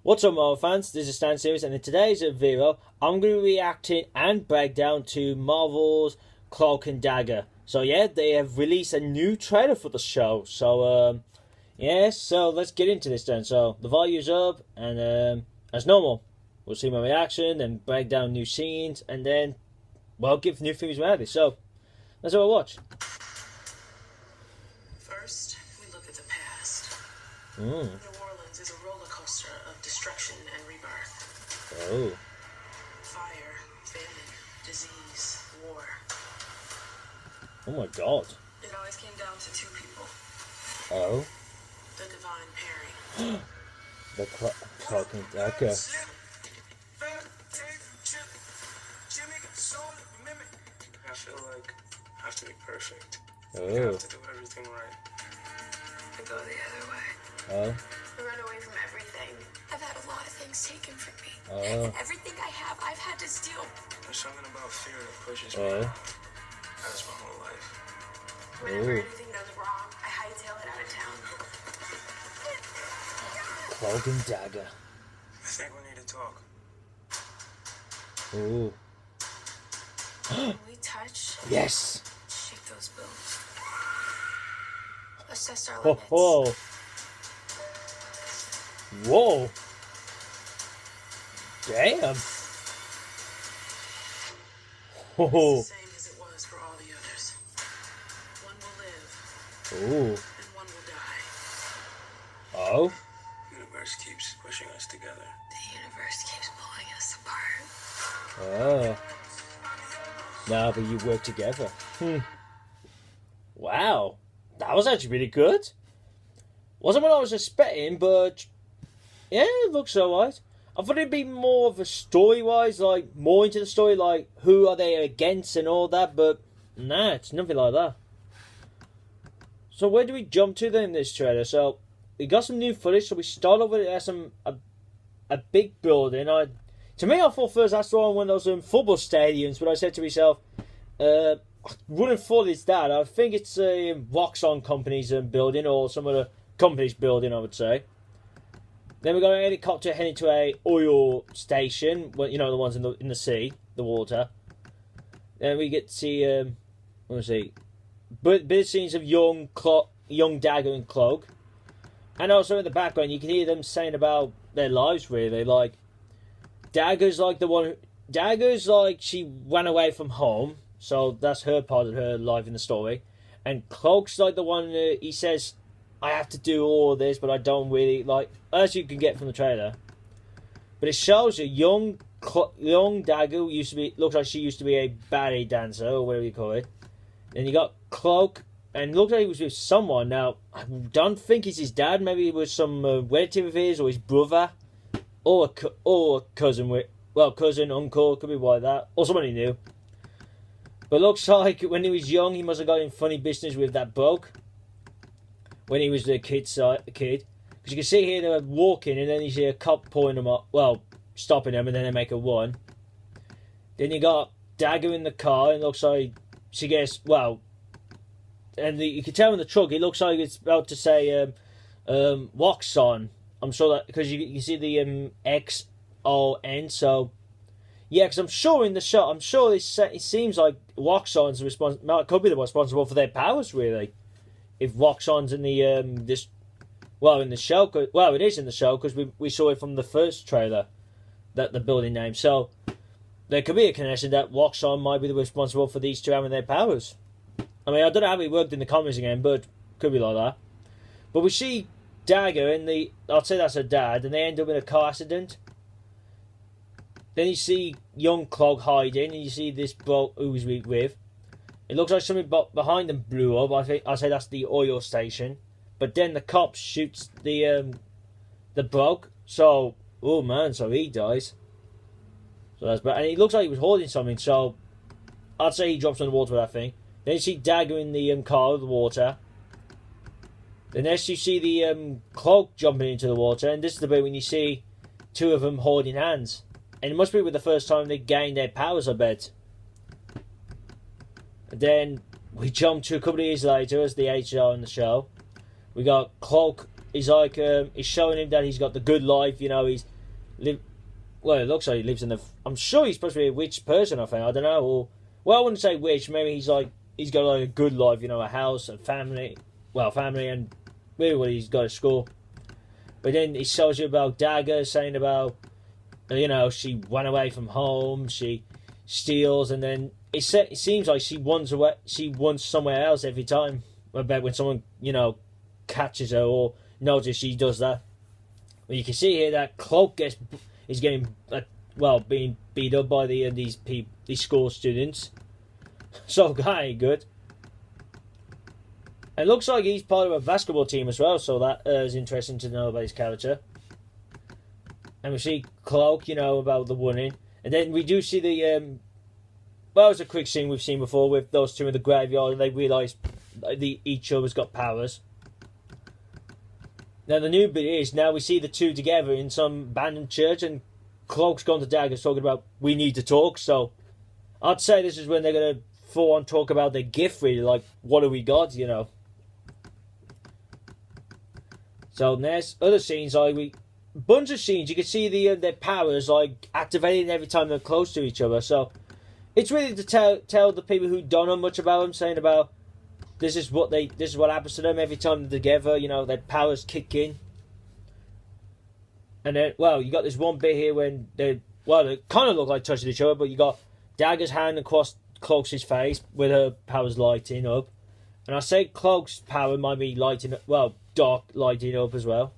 What's up, Marvel fans? This is Stan Series, and in today's video, I'm going to be reacting and breakdown to Marvel's Cloak and Dagger. So yeah, they have released a new trailer for the show. So so let's get into this then. So the volume's up, and as normal, we'll see my reaction and break down new scenes, and then give new things about it. So let's have a watch. First, we look at the past. New Orleans is a roller coaster of destruction and rebirth. Oh. Fire, famine, disease, war. Oh my God. It always came down to two people. Oh. The divine pairing. The Cloak and Dagger. I feel like I have to be perfect. Oh. I have to do everything right. I go the other way. Oh. I run away from everything. I've had a lot of things taken from me. Oh. And everything I have, I've had to steal. There's something about fear that pushes me. Oh. That's my whole life. Whenever anything goes wrong, I hightail it out of town. Cloak and Dagger. I think we need to talk. Ooh. When we touch, Yes. shake those bones. Assess our Ho limits. ho. Whoa. Damn. Ho. It's the same as it was for all the others. One will live, Ooh. and one will die. Oh. The universe keeps pushing us together. The universe keeps pulling us apart. Oh. Nah, but you work together. Wow. That was actually really good. Wasn't what I was expecting, but yeah, it looks alright. I thought it'd be more of a story-wise, like more into the story, like who are they against and all that, but nah, it's nothing like that. So where do we jump to then in this trailer? So we got some new footage, so we start off with a big building. To me, I thought first I saw one of those football stadiums, but I said to myself, I wouldn't thought it's that. I think it's a Roxxon company's building, or some other company's building, I would say. Then we got an helicopter heading to a oil station, well, you know, the ones in the sea, the water. Then we get to see, bit of scenes of young Dagger and Cloak, and also in the background you can hear them saying about their lives. Really, like Dagger's like she ran away from home, so that's her part of her life in the story, and Cloak's like the one he says, I have to do all of this, but I don't really, like, as you can get from the trailer. But it shows you young Dagger looks like she used to be a ballet dancer, or whatever you call it. Then you got Cloak, and looks like he was with someone. Now, I don't think it's his dad. Maybe it was some relative of his, or his brother, or a cousin cousin, uncle, could be like that, or someone he knew. But it looks like when he was young, he must have got in funny business with that bloke. When he was a kid. Because you can see here they were walking, and then you see a cop pulling them up, stopping them, and then they make a run. Then you got Dagger in the car, and it looks like she gets, and you can tell in the truck, it looks like it's about to say, Roxxon. I'm sure that, because you see the X-O-N, so, yeah, because I'm sure in the shot, it seems like Roxxon's could be the one responsible for their powers, really. If Roxxon's in the in the show, it is in the show because we saw it from the first trailer, that the building name. So there could be a connection that Roxxon might be the responsible for these two having their powers. I mean, I don't know how it worked in the comics again, but could be like that. But we see Dagger I'd say that's her dad, and they end up in a car accident. Then you see young Cloak hiding, and you see this bloke who he's with. It looks like something behind them blew up. I say that's the oil station. But then the cop shoots the bloke. So, oh man, so he dies. So that's bad. And it looks like he was holding something. So, I'd say he drops in the water with that thing. Then you see Dagger in the car with the water. Then next you see the Cloak jumping into the water. And this is the bit when you see two of them holding hands. And it must be with the first time they gained their powers, I bet. Then we jump to a couple of years later as the HR in the show. We got Cloak he's showing him that he's got the good life. You know, well, it looks like he lives in the. I'm sure he's supposed to be a rich person. I think, I don't know. Or, well, I wouldn't say rich. Maybe he's got like a good life. You know, a house, a family. Well, family, and really what he's got at school. But then he shows you about Dagger, saying about, you know, she went away from home, she steals, and then it seems like she runs away. She runs somewhere else every time. I bet when someone, you know, catches her or notices she does that. Well, you can see here that Cloak is getting being beat up by these school students. So that ain't good. It looks like he's part of a basketball team as well, so that is interesting to know about his character. And we see Cloak, you know, about the winning. And then we do see the well, it's a quick scene we've seen before with those two in the graveyard, and they realise each other's got powers. Now the new bit is, now we see the two together in some abandoned church, and Cloak's gone to Dagger's talking about, we need to talk. So I'd say this is when they're going to full on talk about their gift, really, like, what do we got, you know. So there's other scenes, like bunch of scenes, you can see their powers like activating every time they're close to each other. So it's really to tell the people who don't know much about them, saying about this is what happens to them every time they're together. You know, their powers kick in. And then, well, you got this one bit here when they kind of look like touching each other, but you got Dagger's hand across Cloak's face with her powers lighting up. And I say Cloak's power might be dark lighting up as well.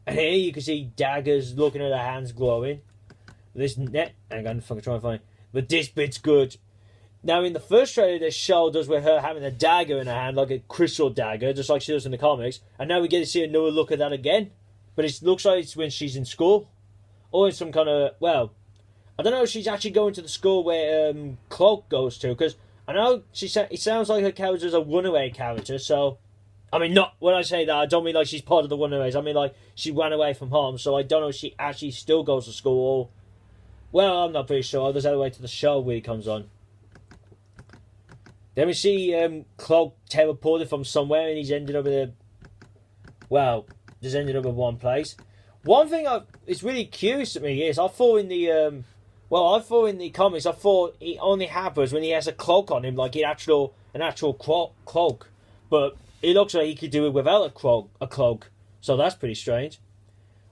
And here you can see Dagger's looking at her hands glowing. Hang on, fucking trying to find it. But this bit's good. Now in the first trailer, they showed us with her having a dagger in her hand, like a crystal dagger, just like she does in the comics. And now we get to see another look at that again. But it looks like it's when she's in school. Or in some kind of, well, I don't know if she's actually going to the school where Cloak goes to. Because I know it sounds like her character is a runaway character, so... I mean, not when I say that, I don't mean like she's part of the runaways. I mean like she ran away from home, so I don't know if she actually still goes to school or... Well, I'm not pretty sure. There's other way to the show where he comes on. Then we see Cloak teleported from somewhere and he's ended up in a... Well, just ended up in one place. One thing it's really curious to me is I thought in the comics, I thought it only happens when he has a cloak on him, like an actual cloak. But it looks like he could do it without a cloak. So that's pretty strange.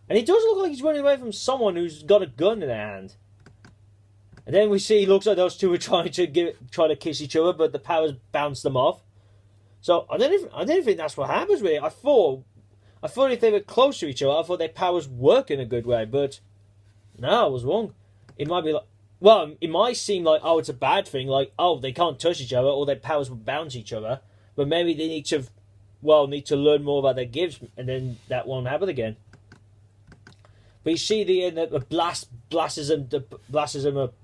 And he does look like he's running away from someone who's got a gun in their hand. And then we see, it looks like those two are trying to kiss each other, but the powers bounce them off. So I didn't think that's what happens really. I thought if they were close to each other, I thought their powers work in a good way, but no, I was wrong. It might be like, well, it might seem like, oh, it's a bad thing, like, oh, they can't touch each other, or their powers will bounce each other, but maybe they need to learn more about their gifts, and then that won't happen again. But you see the blasts them up,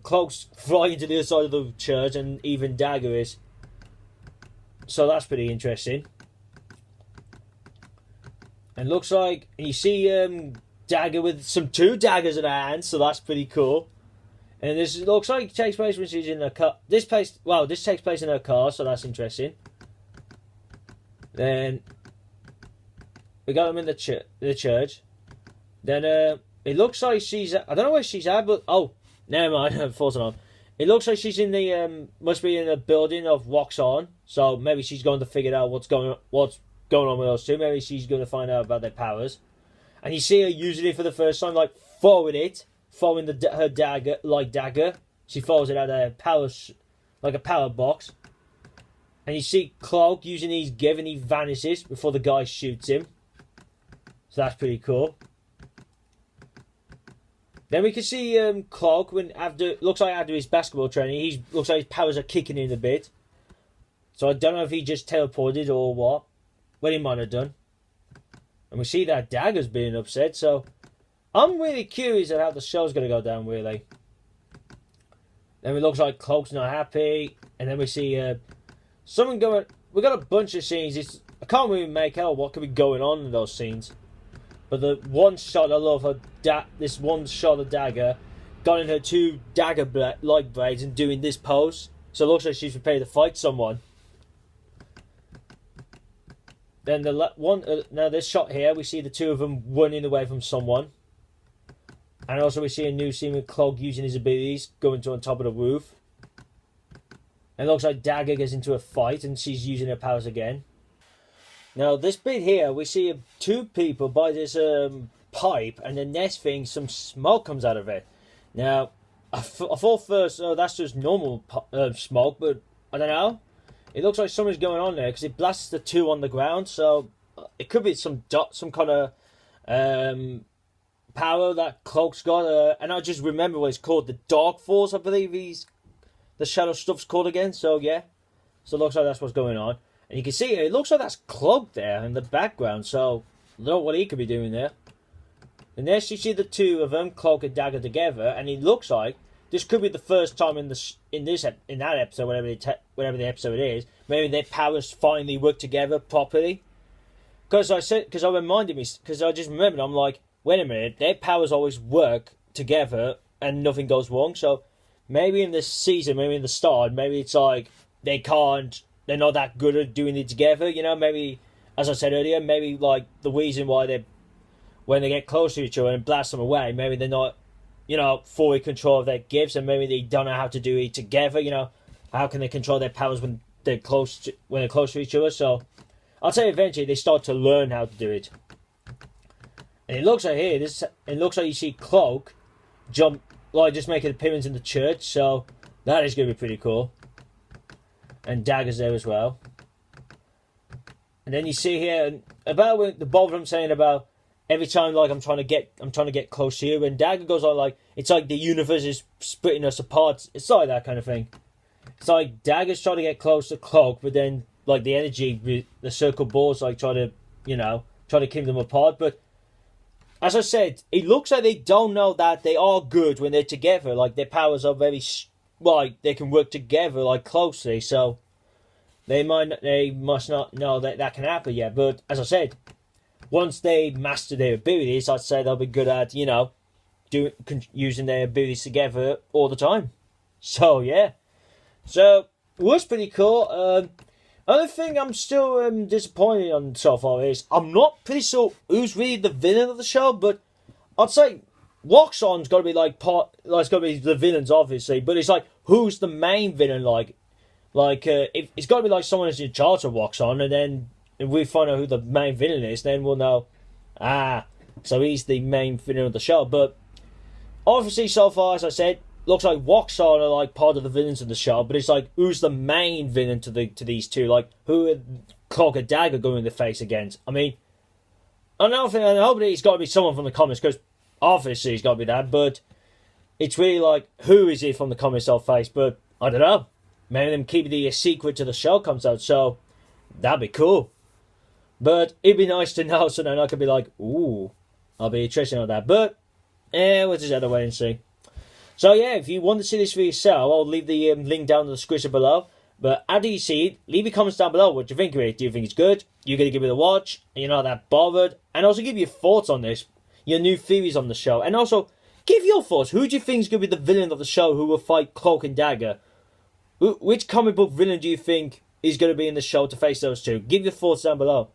Cloak's flying to the other side of the church, and even Dagger is. So that's pretty interesting. And looks like, and you see Dagger with two daggers in her hand, so that's pretty cool. And this looks like it takes place when she's in her car. This takes place in her car, so that's interesting. Then we got them in the church. Then it looks like she's... I don't know where she's at, but... Oh, never mind. I'm forcing on. It looks like she's in the... must be in a building of Wax On. So maybe she's going to figure out what's going on with those two. Maybe she's going to find out about their powers. And you see her using it for the first time, like, throwing her dagger. She throws it out of her powers, like a power box. And you see Cloak using his gift, and he vanishes before the guy shoots him. So that's pretty cool. Then we can see Cloak after his basketball training, looks like his powers are kicking in a bit. So I don't know if he just teleported or what. Well, he might have done. And we see that Dagger's being upset, so I'm really curious at how the show's going to go down, really. Then it looks like Cloak's not happy. And then we see something going... We got a bunch of scenes. I can't really make out what could be going on in those scenes. But the one shot I love, this one shot of Dagger, got in her two dagger-like braids and doing this pose. So it looks like she's prepared to fight someone. Then now this shot here, we see the two of them running away from someone. And also we see a new scene with Cloak using his abilities, going to on top of the roof. And it looks like Dagger gets into a fight and she's using her powers again. Now this bit here, we see two people by this pipe, and the next thing, some smoke comes out of it. Now, I thought first, oh, that's just normal smoke, but I don't know. It looks like something's going on there because it blasts the two on the ground, so it could be some kind of power that Cloak's got. And I just remember what it's called, the Dark Force, I believe the shadow stuff's called again. So yeah, so it looks like that's what's going on. And you can see it looks like that's Cloak there in the background, so I don't know what he could be doing there. And next you see the two of them, Cloak and Dagger, together, and it looks like this could be the first time in that episode, whatever the episode is, maybe their powers finally work together properly. Because I just remembered, I'm like, wait a minute, their powers always work together and nothing goes wrong. So maybe in this season, maybe in the start, maybe it's like they're not that good at doing it together, you know. Maybe, as I said earlier, maybe like the reason why when they get close to each other and blast them away, maybe they're not, you know, fully control of their gifts, and maybe they don't know how to do it together. You know, how can they control their powers when they're close to each other? So I'll say eventually they start to learn how to do it. And it looks like here, it looks like you see Cloak just make an appearance in the church. So that is going to be pretty cool. And Dagger's there as well. And then you see here about what the both of them saying about every time like I'm trying to get close to you, and Dagger goes on like it's like the universe is splitting us apart. It's like that kind of thing. It's like Dagger's trying to get close to Cloak, but then like the energy, the circle balls like try to keep them apart. But as I said, it looks like they don't know that they are good when they're together. Like their powers are very like they can work together like closely. So they must not know that can happen yet. But as I said, once they master their abilities, I'd say they'll be good at, you know, using their abilities together all the time. So yeah, so it was pretty cool. Other thing I'm still disappointed on so far is I'm not pretty sure who's really the villain of the show, but I'd say Roxxon's got to be like it's got to be the villains obviously, but it's like who's the main villain? If it's got to be like someone who's in charge of Roxxon, and then if we find out who the main villain is, then we'll know. So he's the main villain of the show. But obviously, so far, as I said, looks like Roxxon are like part of the villains of the show. But it's like who's the main villain to these two? Like who are Cloak and Dagger going to face against? I mean, I hope he's got to be someone from the comics, because obviously he's got to be that. But it's really like who is it from the comics they'll face? But I don't know. Maybe them keep the secret till the show comes out. So that'd be cool. But it'd be nice to know, so then I could be like, ooh, I'll be interested in that. But, we'll just have to wait and see. So yeah, if you want to see this for yourself, I'll leave the link down in the description below. But after you see it, leave your comments down below. What do you think of it? Do you think it's good? You're going to give it a watch? And you're not that bothered? And also give your thoughts on this. Your new theories on the show. And also, give your thoughts. Who do you think is going to be the villain of the show who will fight Cloak and Dagger? Which comic book villain do you think is going to be in the show to face those two? Give your thoughts down below.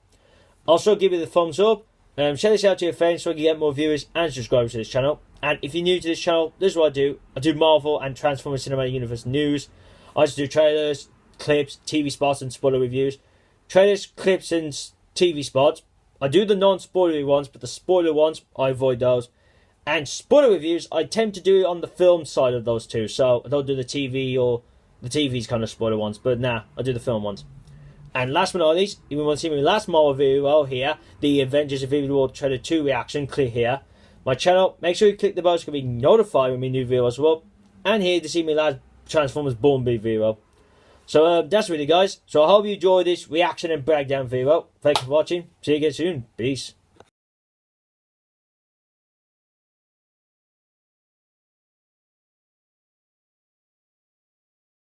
Also, give it a thumbs up. Share this out to your friends so I can get more viewers and subscribers to this channel. And if you're new to this channel, this is what I do. I do Marvel and Transformers Cinematic Universe news. I just do trailers, clips, TV spots, and spoiler reviews. Trailers, clips, and TV spots. I do the non-spoilery ones, but the spoiler ones, I avoid those. And spoiler reviews, I tend to do it on the film side of those two. So I don't do the TV or the TV's kind of spoiler ones. But nah, I do the film ones. And last but not least, if you want to see my last Marvel video here, the Avengers Infinity War Trailer 2 reaction, click here. My channel, make sure you click the bell so you can be notified when my new videos are up. And here to see my last Transformers Bumblebee video. So that's really guys. So I hope you enjoyed this reaction and breakdown video. Thanks for watching. See you again soon. Peace.